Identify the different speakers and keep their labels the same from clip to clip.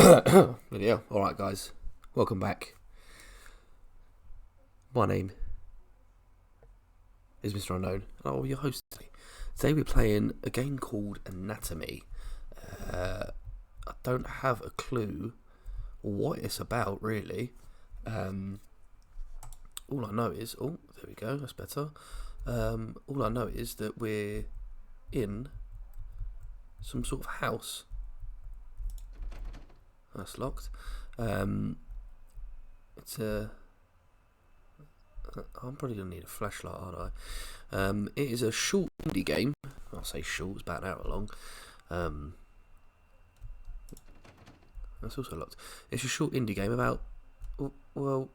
Speaker 1: Yeah, alright guys, welcome back. My name is Mr. Unknown, and I'll be your host today. Today we're playing a game called Anatomy. I don't have a clue what it's about really. All I know is, oh, there we go, that's better. All I know is that we're in some sort of house. That's locked. It's a... I'm probably going to need a flashlight, aren't I? It is a short indie game. I'll say short, it's about an hour long. That's also locked. It's a short indie game about, well,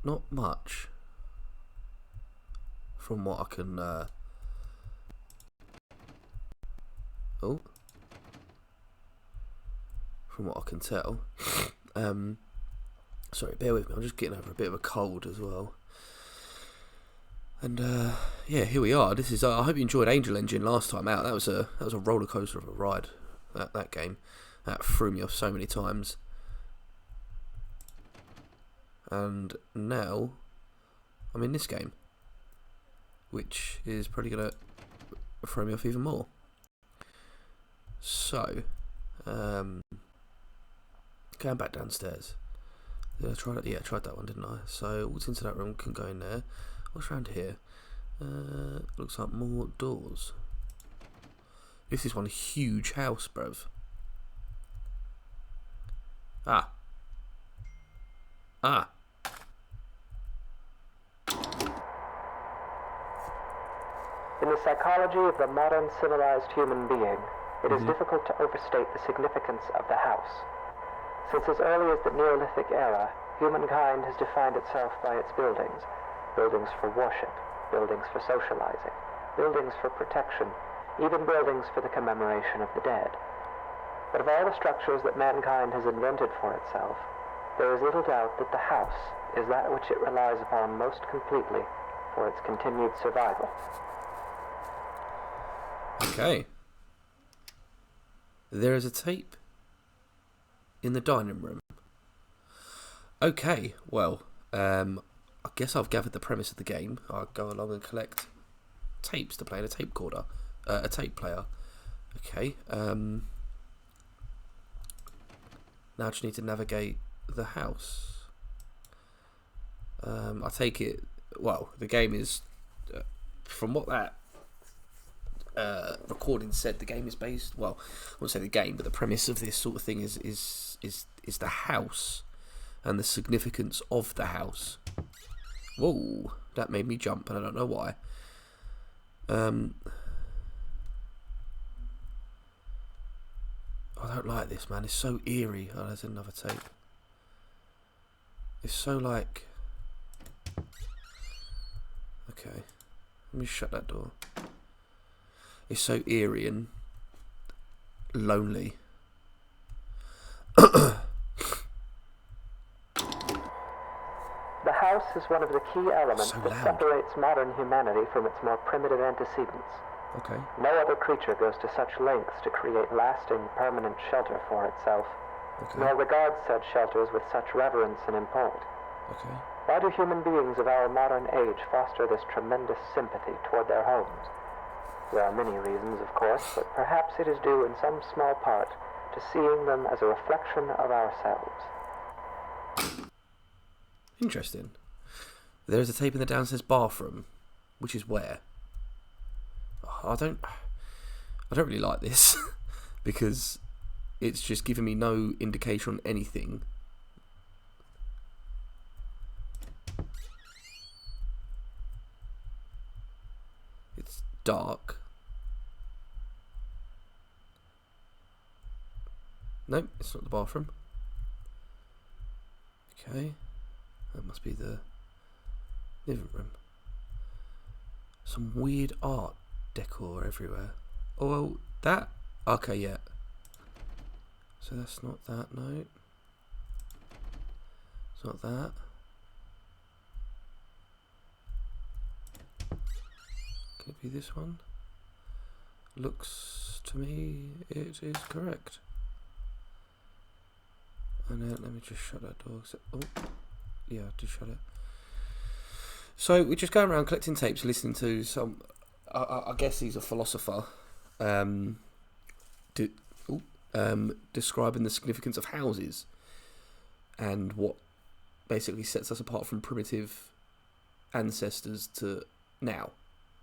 Speaker 1: not much from what I can, from what I can tell. Sorry, bear with me, I'm just getting over a bit of a cold as well. And yeah, here we are. This is. I hope you enjoyed Angel Engine last time out. That was a roller coaster of a ride. That game, that threw me off so many times. And now I'm in this game, which is probably gonna throw me off even more. So, going back downstairs. Did I try that? Yeah, I tried that one, didn't I? So, what's into that room? Can go in there. What's around here? Looks like more doors. This is one huge house, bruv. Ah.
Speaker 2: In the psychology of the modern civilized human being, it is difficult to overstate the significance of the house. Since as early as the Neolithic era, humankind has defined itself by its buildings. Buildings for worship, buildings for socializing, buildings for protection, even buildings for the commemoration of the dead. But of all the structures that mankind has invented for itself, there is little doubt that the house is that which it relies upon most completely for its continued survival.
Speaker 1: Okay. There is a tape in the dining room. Okay, well, I guess I've gathered the premise of the game. I'll go along and collect tapes to play in a tape recorder, a tape player. Okay. Now I just need to navigate the house. I take it. Well, the game is, from what that recording said, the game is based. Well, I won't say the game, but the premise of this sort of thing is the house and the significance of the house. Whoa, that made me jump, and I don't know why. I don't like this, man. It's so eerie. Oh, there's another tape. It's so like... Okay. Let me shut that door. It's so eerie and lonely.
Speaker 2: The house is one of the key elements
Speaker 1: So
Speaker 2: that
Speaker 1: loud.
Speaker 2: separates modern humanity from its more primitive antecedents.
Speaker 1: Okay.
Speaker 2: No other creature goes to such lengths to create lasting, permanent shelter for itself, nor regards such shelters with such reverence and import.
Speaker 1: Okay.
Speaker 2: Why do human beings of our modern age foster this tremendous sympathy toward their homes? There are many reasons, of course, but perhaps it is due in some small part to seeing them as a reflection of ourselves.
Speaker 1: Interesting. There is a tape in the downstairs bathroom, which is where? I don't really like this because it's just giving me no indication on anything. It's dark. Nope, it's not the bathroom. Okay, that must be the living room. Some weird art decor everywhere. Oh, well, that... Okay, yeah. So that's not that, no. It's not that. Can it be this one? looks to me it is correct. And let me just shut that door. Oh, yeah, I did shut it. So we're just going around collecting tapes, listening to some. I guess he's a philosopher, describing the significance of houses and what basically sets us apart from primitive ancestors to now,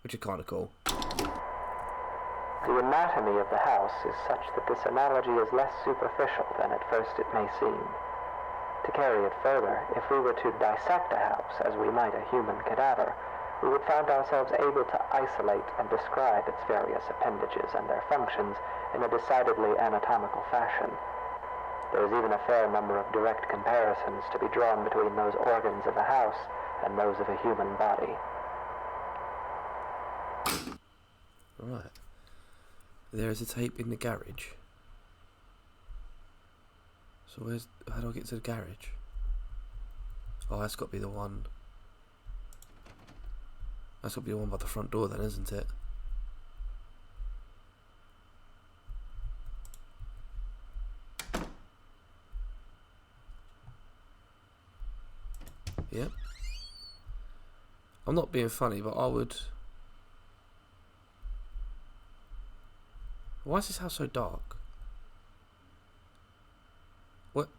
Speaker 1: which is kind of cool.
Speaker 2: The anatomy of the house is such that this analogy is less superficial than at first it may seem. To carry it further, if we were to dissect a house as we might a human cadaver, we would find ourselves able to isolate and describe its various appendages and their functions in a decidedly anatomical fashion. There is even a fair number of direct comparisons to be drawn between those organs of a house and those of a human body.
Speaker 1: Right. There is a tape in the garage. So how do I get to the garage? Oh, that's got to be the one. That's got to be the one by the front door then, isn't it? Yep. I'm not being funny, but I would... Why is this house so dark? What?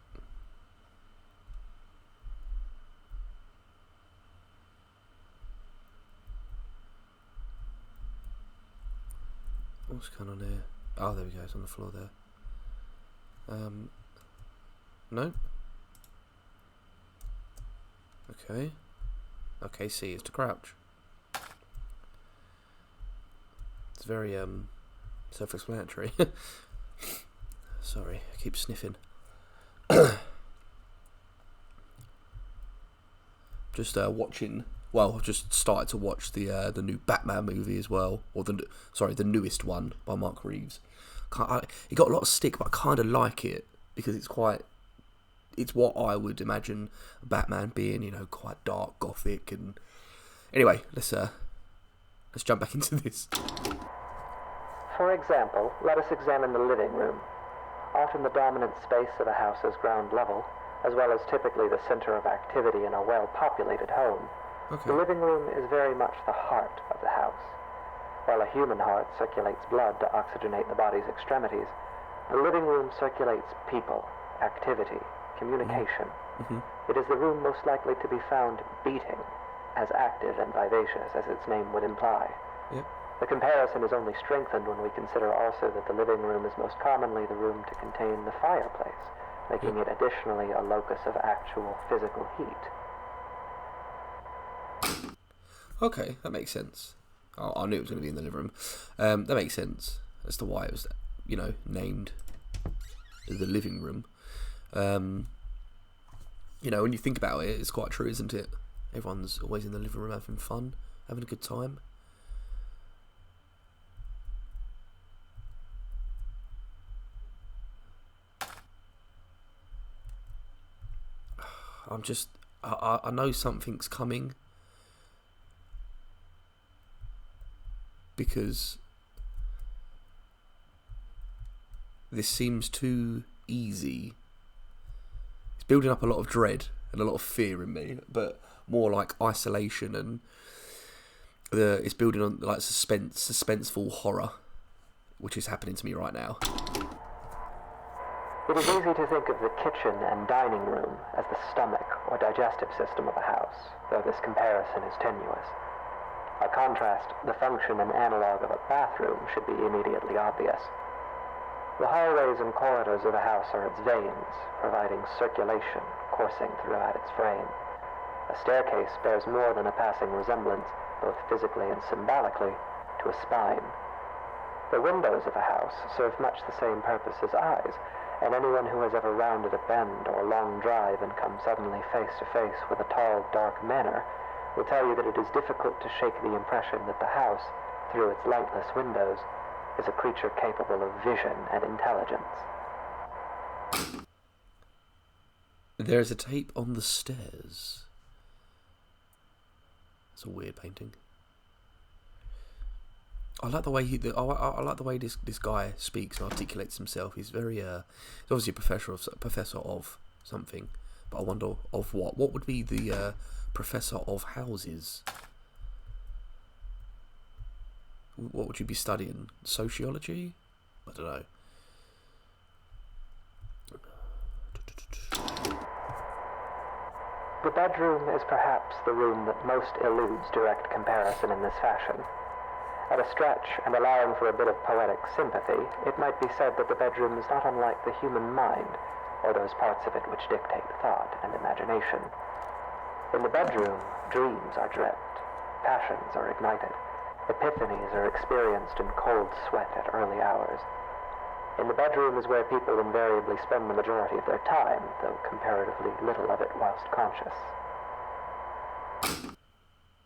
Speaker 1: What's going on here? Oh, there we go. It's on the floor there. No. Okay. Okay, C is to crouch. It's very self-explanatory. Sorry, I keep sniffing. Just watching. Well, I've just started to watch the new Batman movie as well, or the newest one by Mark Reeves. It got a lot of stick, but I kind of like it because it's what I would imagine Batman being, quite dark, gothic, and anyway, let's jump back into this.
Speaker 2: For example, let us examine the living room. Often the dominant space of a house's ground level, as well as typically the center of activity in a well-populated home.
Speaker 1: Okay.
Speaker 2: The living room is very much the heart of the house. While a human heart circulates blood to oxygenate the body's extremities, the living room circulates people, activity, communication.
Speaker 1: Mm-hmm.
Speaker 2: It is the room most likely to be found beating, as active and vivacious as its name would imply.
Speaker 1: Yep.
Speaker 2: The comparison is only strengthened when we consider also that the living room is most commonly the room to contain the fireplace, making it additionally a locus of actual physical heat.
Speaker 1: Okay, that makes sense. I knew it was going to be in the living room. That makes sense as to why it was, named the living room. When you think about it, it's quite true, isn't it? Everyone's always in the living room having fun, having a good time. I know something's coming because this seems too easy. It's building up a lot of dread and a lot of fear in me, but more like isolation, and it's building on like suspenseful horror, which is happening to me right now.
Speaker 2: It is easy to think of the kitchen and dining room as the stomach or digestive system of a house, though this comparison is tenuous. By contrast, the function and analog of a bathroom should be immediately obvious. The hallways and corridors of a house are its veins, providing circulation coursing throughout its frame. A staircase bears more than a passing resemblance, both physically and symbolically, to a spine. The windows of a house serve much the same purpose as eyes, and anyone who has ever rounded a bend or long drive and come suddenly face to face with a tall, dark manor will tell you that it is difficult to shake the impression that the house, through its lightless windows, is a creature capable of vision and intelligence.
Speaker 1: There is a tape on the stairs. It's a weird painting. I like the way I like the way this guy speaks and articulates himself. He's very he's obviously a professor of something, but I wonder of what. What would be the professor of houses? What would you be studying? Sociology? I don't know.
Speaker 2: The bedroom is perhaps the room that most eludes direct comparison in this fashion. At a stretch, and allowing for a bit of poetic sympathy, it might be said that the bedroom is not unlike the human mind, or those parts of it which dictate thought and imagination. In the bedroom, dreams are dreamt, passions are ignited, epiphanies are experienced in cold sweat at early hours. In the bedroom is where people invariably spend the majority of their time, though comparatively little of it whilst conscious.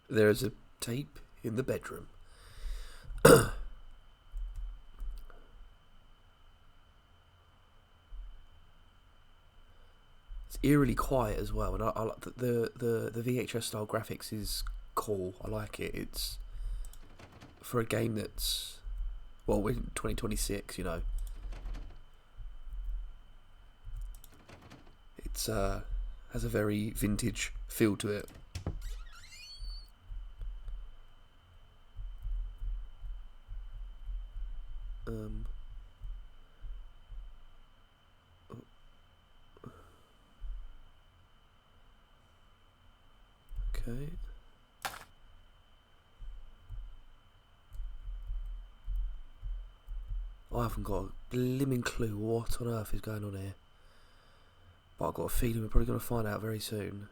Speaker 1: There is a tape in the bedroom. It's eerily quiet as well, and I like the VHS style graphics is cool. I like it. It's for a game that's, well, we're in 2026, you know. It's has a very vintage feel to it. Okay. I haven't got a blimmin' clue what on earth is going on here. But I've got a feeling we're probably going to find out very soon.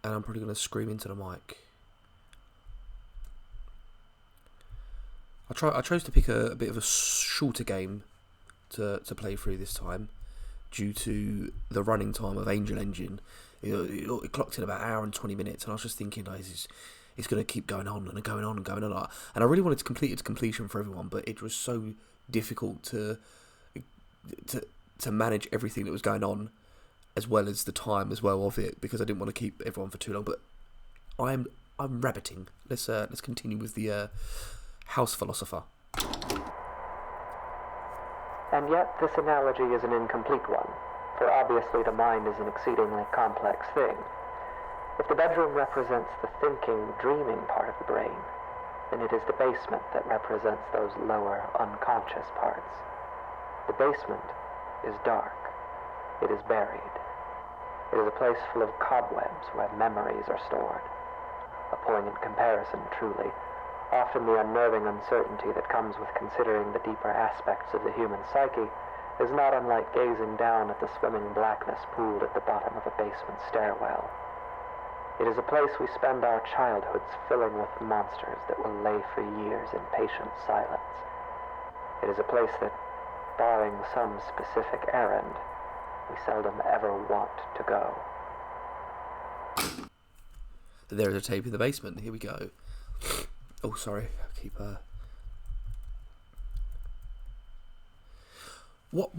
Speaker 1: And I'm probably going to scream into the mic. I chose to pick a bit of a shorter game to play through this time, due to the running time of Angel Engine. It clocked in about an hour and 20 minutes, and I was just thinking, it's going to keep going on and going on and going on. And I really wanted to complete it to completion for everyone, but it was so difficult to manage everything that was going on, as well as the time as well of it, because I didn't want to keep everyone for too long. But I'm rabbiting. Let's continue with the house philosopher.
Speaker 2: And yet this analogy is an incomplete one, for obviously the mind is an exceedingly complex thing. If the bedroom represents the thinking, dreaming part of the brain, then it is the basement that represents those lower, unconscious parts. The basement is dark. It is buried. It is a place full of cobwebs where memories are stored. A poignant comparison, truly. Often the unnerving uncertainty that comes with considering the deeper aspects of the human psyche is not unlike gazing down at the swimming blackness pooled at the bottom of a basement stairwell. It is a place we spend our childhoods filling with monsters that will lay for years in patient silence. It is a place that, barring some specific errand, we seldom ever want to go.
Speaker 1: There is a tape in the basement. Here we go. Oh, sorry. I keep What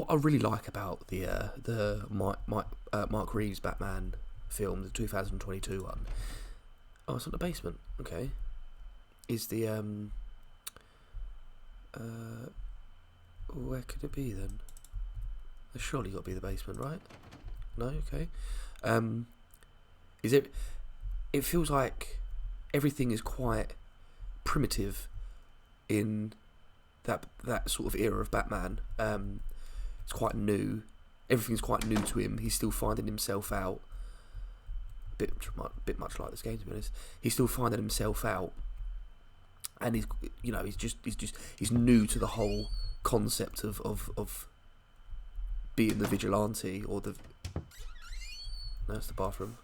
Speaker 1: I really like about the Mark Reeves Batman film, the 2022 one. Oh, it's not the basement. Okay. Is the where could it be then? There's surely got to be the basement, right? No. Okay. Is it? It feels like everything is quite primitive in that sort of era of Batman. It's quite new. Everything's quite new to him. He's still finding himself out. Bit much like this game, to be honest. He's still finding himself out, and he's new to the whole concept of being the vigilante, or the it's the bathroom,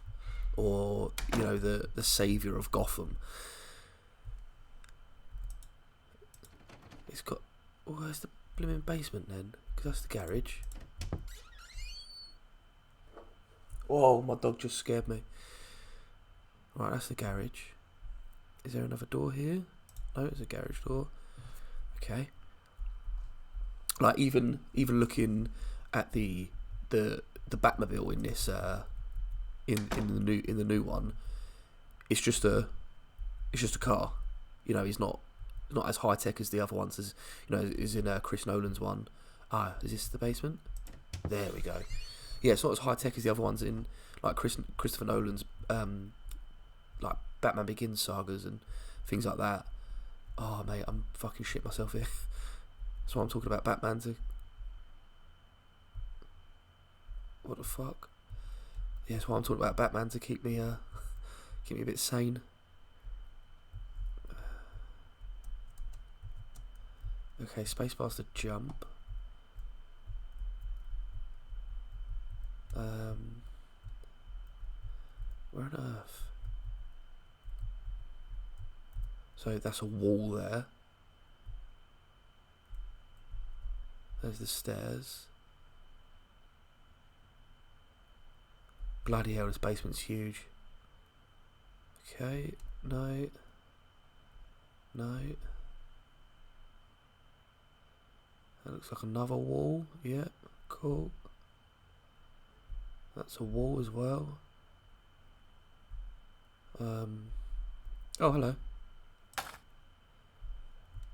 Speaker 1: or the savior of Gotham. It's got, where's the blooming basement then? Because that's the garage. Oh, my dog just scared me. Right, that's the garage. Is there another door here? No, it's a garage door. Okay. Like even looking at the Batmobile in this in the new one, it's just a car. You know, he's not as high tech as the other ones, as you know, is in Chris Nolan's one. Ah, is this the basement? There we go. Yeah, it's not as high tech as the other ones in like Christopher Nolan's like Batman Begins sagas and things like that. Oh mate, I'm fucking shit myself here. That's why I'm talking about Batman to. What the fuck? Yeah, that's why I'm talking about Batman to keep me a bit sane. Okay, spacebar's to jump. Where on earth? So that's a wall there. There's the stairs. Bloody hell, this basement's huge. Okay, no. No. That looks like another wall. Yeah, cool. That's a wall as well. Oh, hello.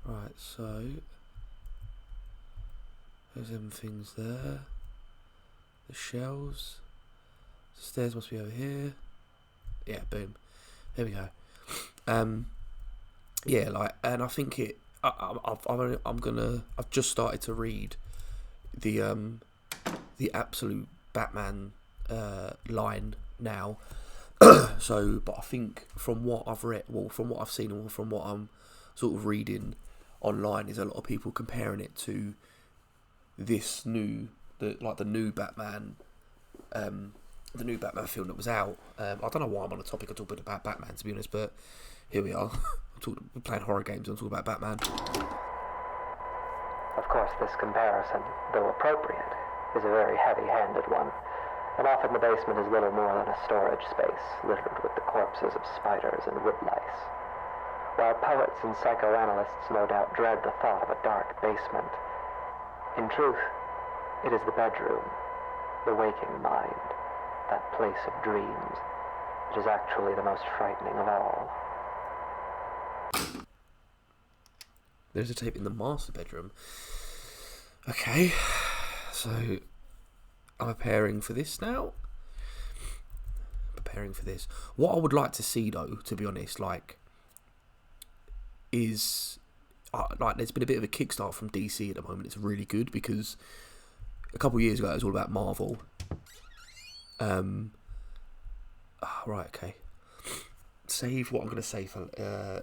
Speaker 1: Right, so there's them things there. The shelves. The stairs must be over here. Yeah, boom. There we go. Yeah, like, and I think it. I've just started to read the absolute Batman line now. So, but I think from what I've read, well, from what I've seen, or from what I'm sort of reading online, is a lot of people comparing it to this new Batman, the new Batman film that was out. I don't know why I'm on a topic of talking about Batman, to be honest, but here we are. We're playing horror games and I'm talking about Batman.
Speaker 2: Of course, this comparison, though appropriate, is a very heavy-handed one, and often the basement is little more than a storage space littered with the corpses of spiders and woodlice. While poets and psychoanalysts no doubt dread the thought of a dark basement, in truth, it is the bedroom, the waking mind, that place of dreams, that is actually the most frightening of all.
Speaker 1: There's a tape in the master bedroom. Okay, so I'm preparing for this now. Preparing for this. What I would like to see, though, to be honest, is there's been a bit of a kickstart from DC at the moment. It's really good because a couple of years ago it was all about Marvel. Right, okay. Save what I'm going to say for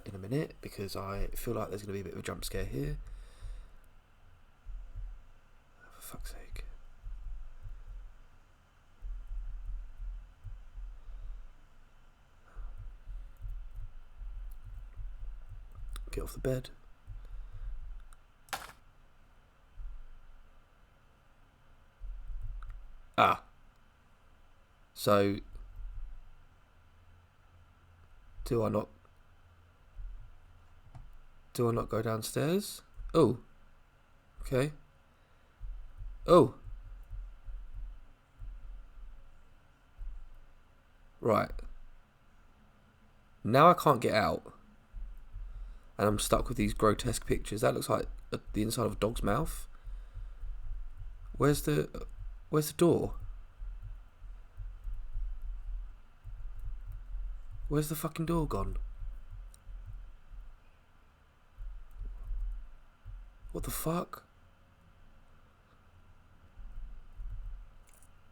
Speaker 1: in a minute because I feel like there's going to be a bit of a jump scare here. For fuck's sake. Get off the bed. So do I not go downstairs? Oh. Okay. Oh. Right. Now I can't get out. And I'm stuck with these grotesque pictures. That looks like the inside of a dog's mouth. Where's the door? Where's the fucking door gone? What the fuck?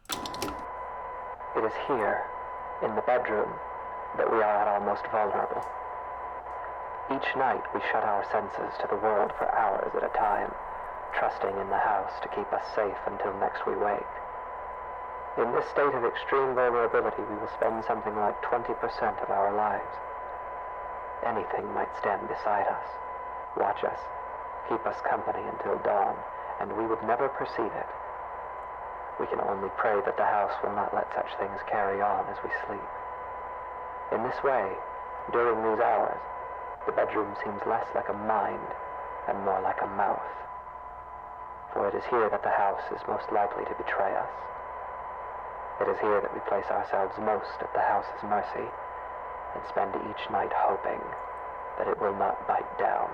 Speaker 2: It is here, in the bedroom, that we are at our most vulnerable. Each night we shut our senses to the world for hours at a time, trusting in the house to keep us safe until next we wake. In this state of extreme vulnerability, we will spend something like 20% of our lives. Anything might stand beside us, watch us, keep us company until dawn, and we would never perceive it. We can only pray that the house will not let such things carry on as we sleep. In this way, during these hours, the bedroom seems less like a mind and more like a mouth. For it is here that the house is most likely to betray us. It is here that we place ourselves most at the house's mercy and spend each night hoping that it will not bite down.